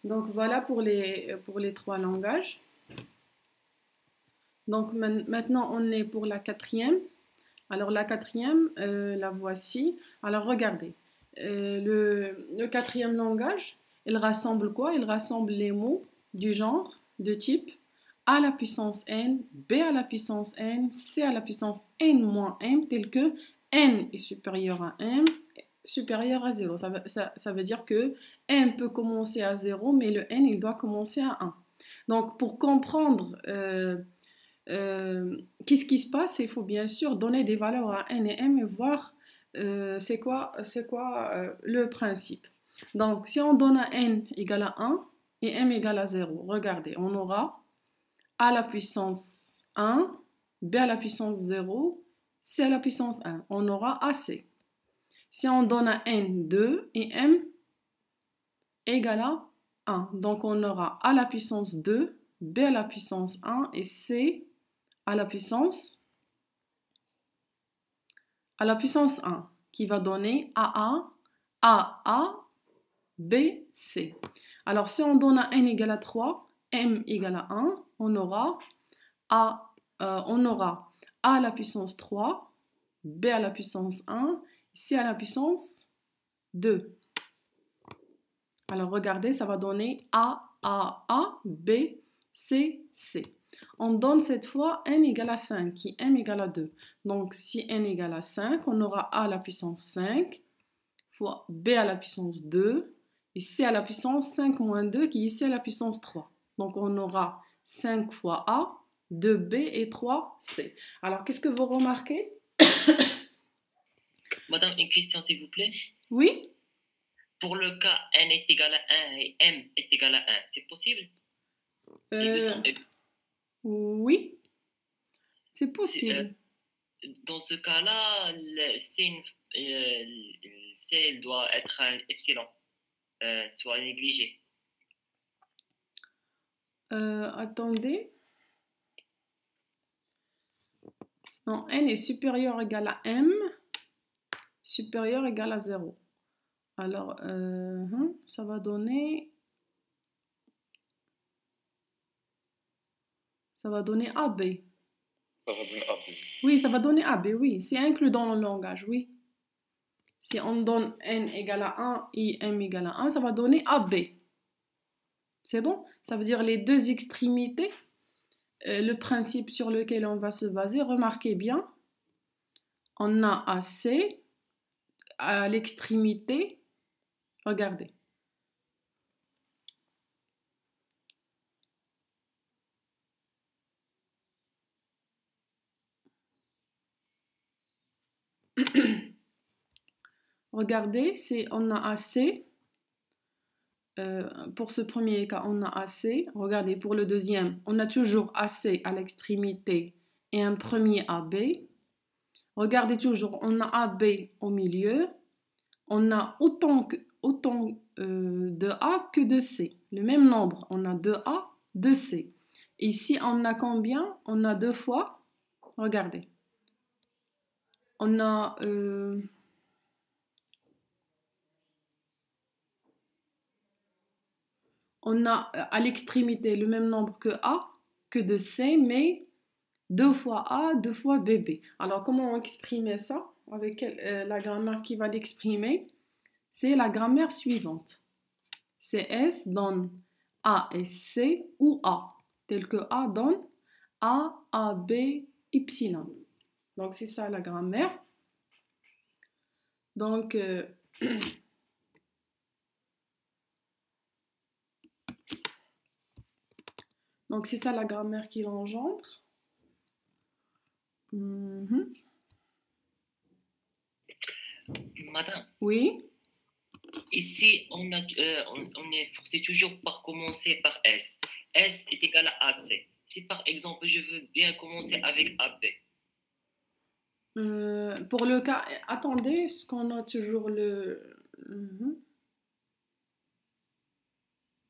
Donc voilà pour les trois langages. Donc maintenant on est pour la quatrième. Alors la quatrième, la voici. Alors regardez, le quatrième langage, il rassemble quoi? Il rassemble les mots du genre, de type A à la puissance n, B à la puissance n, C à la puissance n moins m, tel que n est supérieur à m, supérieur à 0. Ça veut dire que m peut commencer à 0, mais le n, il doit commencer à 1. Donc pour comprendre qu'est-ce qui se passe, il faut bien sûr donner des valeurs à n et m et voir c'est quoi le principe. Donc si on donne à n égale à 1 et m égale à 0, regardez, on aura a à la puissance 1, b à la puissance 0, c à la puissance 1. On aura AC. Si on donne à n 2 et m égale à 1, donc on aura a à la puissance 2, b à la puissance 1 et c à la puissance 1 qui va donner AA, BC. Alors si on donne à n égale à 3, m égale à 1, on aura A à la puissance 3, B à la puissance 1, C à la puissance 2. Alors regardez, ça va donner A, B, C, C. On donne cette fois n égale à 5, qui m égale à 2. Donc si n égale à 5, on aura a à la puissance 5 fois b à la puissance 2 et c à la puissance 5 moins 2 qui est ici à la puissance 3. Donc on aura 5 fois a, 2b et 3c. Alors qu'est-ce que vous remarquez? Madame, une question s'il vous plaît. Oui? Pour le cas n est égal à 1 et m est égal à 1, c'est possible? Oui, c'est possible. Dans ce cas-là, C doit être un epsilon, soit négligé. Attendez. Non, n est supérieur ou égal à m, supérieur ou égal à 0. Alors, ça va donner... Ça va donner AB. Ça va donner AB. Oui, ça va donner AB, oui. C'est inclus dans le langage, oui. Si on donne n égale à 1 et m égale à 1, ça va donner AB. C'est bon? Ça veut dire les deux extrémités, le principe sur lequel on va se baser. Remarquez bien, on a AC à l'extrémité. Regardez. Regardez, on a AC. Pour ce premier cas, on a AC. Regardez, pour le deuxième, on a toujours AC à l'extrémité et un premier AB. Regardez toujours, on a AB au milieu. On a autant de A que de C. Le même nombre, on a 2A, 2C. Ici, on a combien? On a deux fois. Regardez. On a... on a à l'extrémité le même nombre que A, que de C, mais 2 fois A, 2 fois BB. Alors, comment on exprimer ça? Avec la grammaire qui va l'exprimer, c'est la grammaire suivante. CS donne A et C ou A, tel que A donne A, AB, Y. Donc, c'est ça la grammaire. Donc, c'est ça la grammaire qui l'engendre. Madame? Oui? Ici, on est forcé toujours par commencer par S. S est égal à AC. Si par exemple, je veux bien commencer avec AB. Pour le cas, attendez, est-ce qu'on a toujours le...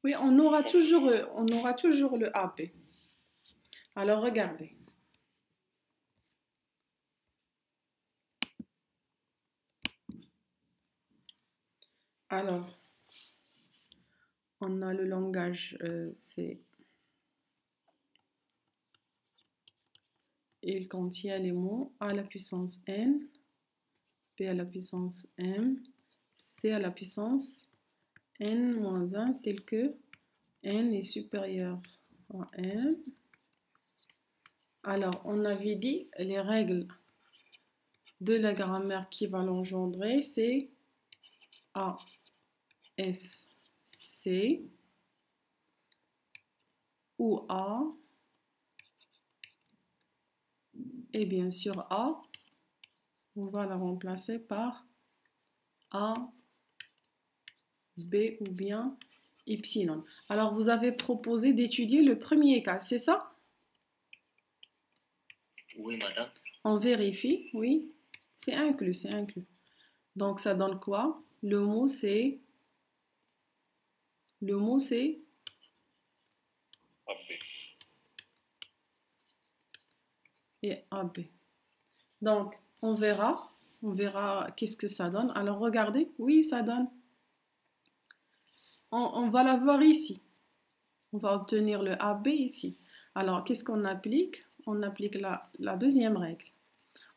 Oui, on aura toujours le AB. Alors, regardez. Alors, On a le langage C. Il contient les mots A à la puissance N, P à la puissance M, C à la puissance N-1 tel que N est supérieur à M. Alors, on avait dit les règles de la grammaire qui va l'engendrer, c'est A, S, C, ou A, et bien sûr A, on va la remplacer par A, B ou bien Epsilon. Alors, vous avez proposé d'étudier le premier cas, c'est ça? Oui, madame. On vérifie, oui. C'est inclus, c'est inclus. Donc, ça donne quoi? Le mot, c'est AB. et AB. Donc, on verra qu'est-ce que ça donne. Alors, regardez, oui, ça donne. On va la voir ici. On va obtenir le AB ici. Alors, qu'est-ce qu'on applique? On applique la deuxième règle.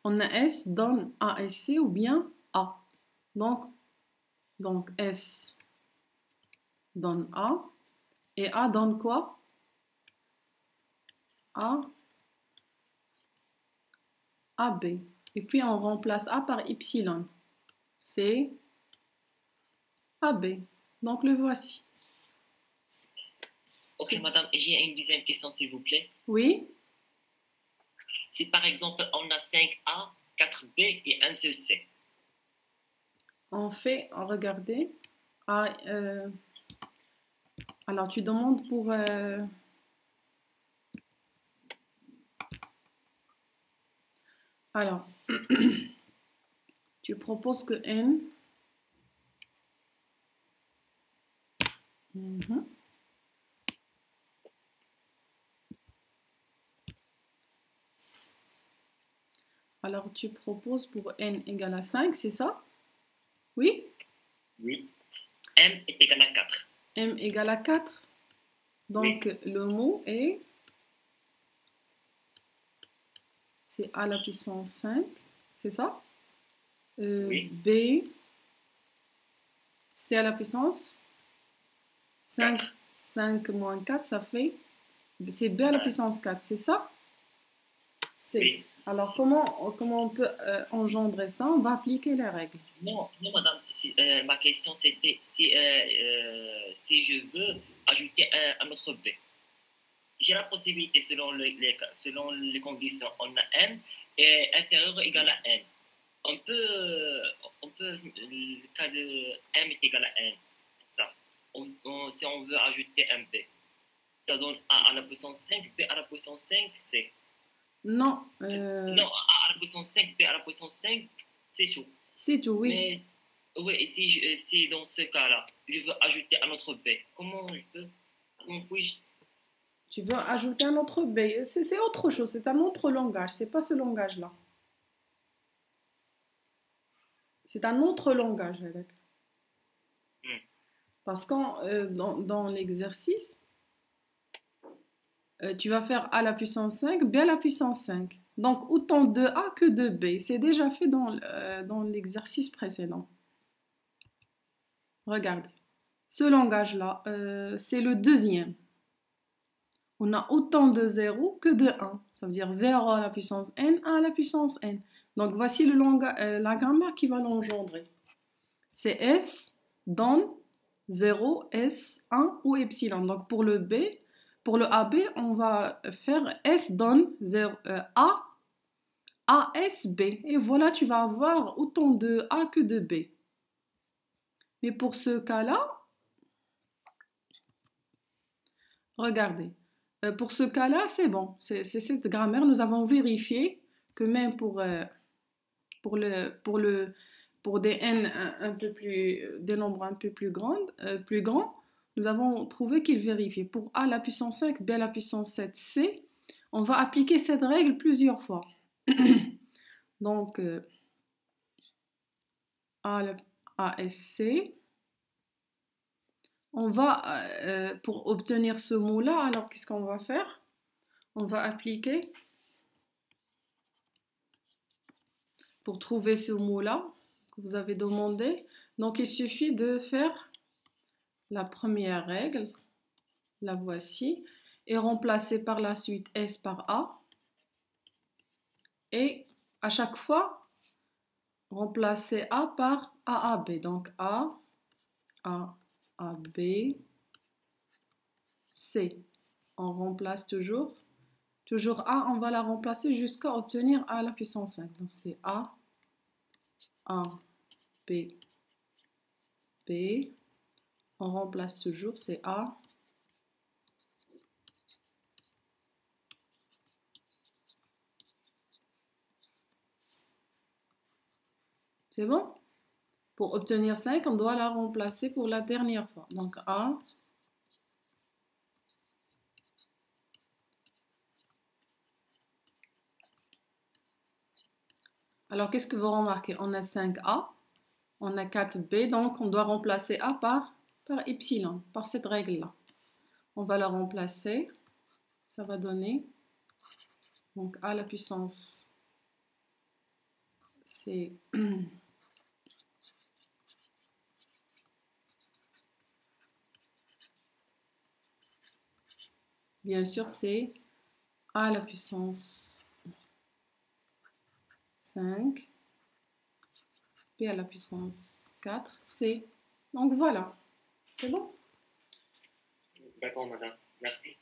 On a S donne ASC ou bien A. Donc S donne A. Et A donne quoi? A, AB. Et puis on remplace A par Epsilon. C'est AB. Donc le voici. Ok, madame, j'ai une deuxième question, s'il vous plaît. Oui? Si par exemple, on a 5A, 4B et 1 C. On fait, regardez. Alors tu demandes pour... Alors, tu proposes que N... Alors, tu proposes pour N égale à 5, c'est ça? Oui? Oui. M est égal à 4. M égale à 4. Donc, oui. Le mot est... C'est A à la puissance 5, c'est ça? Oui. B, C à la puissance 5, 4. 5 moins 4, ça fait... C'est B à la puissance 4, c'est ça? Oui. Alors, comment on peut engendrer ça? On va appliquer les règles. Non, madame, ma question c'était si je veux ajouter un autre B. J'ai la possibilité, selon les conditions, on a N et inférieur ou égal à N. On peut, le cas de M est égal à N, ça. Si on veut ajouter un B, ça donne A à la puissance 5, B à la puissance 5, C. Non. Non, A à la puissance 5, B à la puissance 5, c'est tout. C'est tout, oui. Mais oui, et si dans ce cas-là, je veux ajouter un autre B, comment puis-je? Tu veux ajouter un autre B, c'est autre chose, c'est un autre langage, c'est pas ce langage-là. C'est un autre langage, avec. Parce que dans l'exercice, tu vas faire A à la puissance 5, B à la puissance 5. Donc, autant de A que de B. C'est déjà fait dans l'exercice précédent. Regardez. Ce langage-là, c'est le deuxième. On a autant de 0 que de 1. Ça veut dire 0 à la puissance n, 1 à la puissance n. Donc, voici la grammaire qui va l'engendrer. C'est S donne 0, S, 1 ou epsilon. Donc, pour le B, pour le AB, on va faire S donne 0, A, A, S, B. Et voilà, tu vas avoir autant de A que de B. Mais pour ce cas-là, regardez. Pour ce cas-là, c'est bon. C'est cette grammaire. Nous avons vérifié que même pour des n un peu plus, des nombres un peu plus grands, nous avons trouvé qu'il vérifiait. Pour A à la puissance 5, B à la puissance 7, C, on va appliquer cette règle plusieurs fois. Donc, ASC On va, pour obtenir ce mot-là, alors qu'est-ce qu'on va faire? On va appliquer, pour trouver ce mot-là que vous avez demandé. Donc, il suffit de faire la première règle, la voici, et remplacer par la suite S par A. Et à chaque fois, remplacer A par AAB. Donc, A, B, C. On remplace toujours A, on va la remplacer jusqu'à obtenir A à la puissance 5. Donc c'est A, B, B. On remplace toujours, c'est A. C'est bon? Pour obtenir 5, on doit la remplacer pour la dernière fois. Donc A. Alors, qu'est-ce que vous remarquez? On a 5A, on a 4B, donc on doit remplacer A par epsilon, par cette règle-là. On va la remplacer, ça va donner, donc A à la puissance, c'est bien sûr, c'est A à la puissance 5, P à la puissance 4, C. Donc voilà, c'est bon? D'accord, madame. Merci.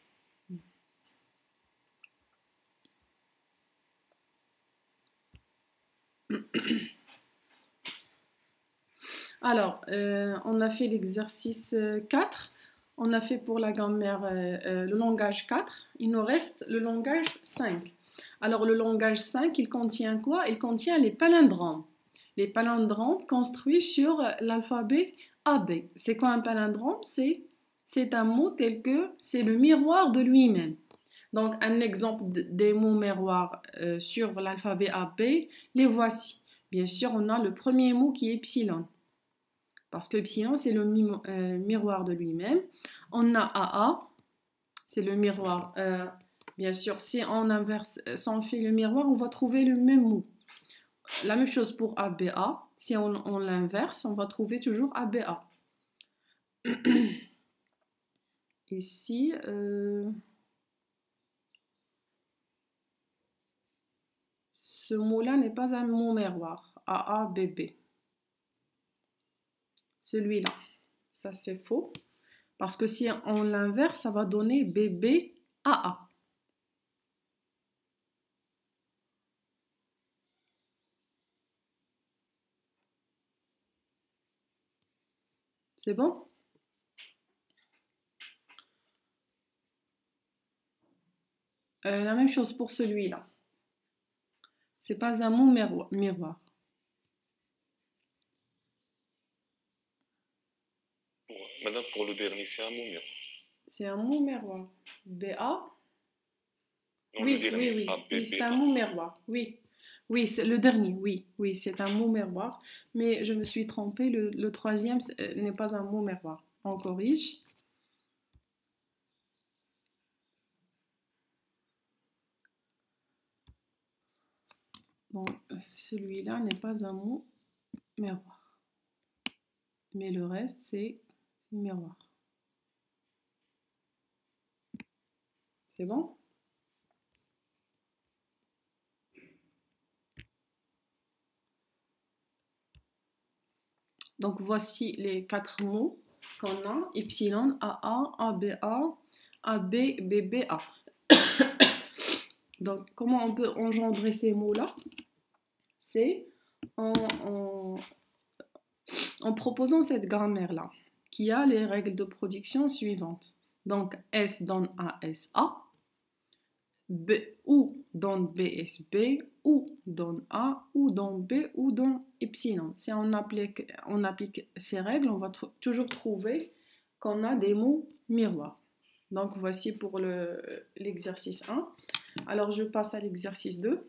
Alors, on a fait l'exercice 4. On a fait pour la grammaire le langage 4. Il nous reste le langage 5. Alors, le langage 5, il contient quoi? Il contient les palindromes. Les palindromes construits sur l'alphabet AB. C'est quoi un palindrome? C'est un mot tel que c'est le miroir de lui-même. Donc, un exemple des mots miroirs sur l'alphabet AB, les voici. Bien sûr, on a le premier mot qui est epsilon. Parce que epsilon, c'est le miroir de lui-même. On a AA, c'est le miroir. Bien sûr, si on inverse, si on fait le miroir, on va trouver le même mot. La même chose pour ABA. Si on l'inverse, on va trouver toujours ABA. Ici, ce mot-là n'est pas un mot miroir. AABB. Celui-là, ça c'est faux. Parce que si on l'inverse, ça va donner BBAA. C'est bon? La même chose pour celui-là. C'est pas un mot miroir. Madame, pour le dernier, c'est un mot miroir. C'est un mot miroir. BA. Non, Oui, le dernier, oui, A, oui. B, Oui, c'est B, un A. mot miroir. Oui. Oui, c'est le dernier. Oui, oui, c'est un mot miroir. Mais je me suis trompée. Le troisième n'est pas un mot miroir. On corrige. Bon, celui-là n'est pas un mot miroir. Mais le reste, c'est miroir. C'est bon? Donc, voici les 4 mots qu'on a. Epsilon, AA, ABA, AB, BBA. Donc, comment on peut engendrer ces mots-là? C'est en proposant cette grammaire-là, qui a les règles de production suivantes. Donc, S donne ASA, B, ou donne BSB, ou donne A, ou donne B, ou donne epsilon. Si on applique ces règles, on va toujours trouver qu'on a des mots miroirs. Donc, voici pour l'exercice 1. Alors, je passe à l'exercice 2.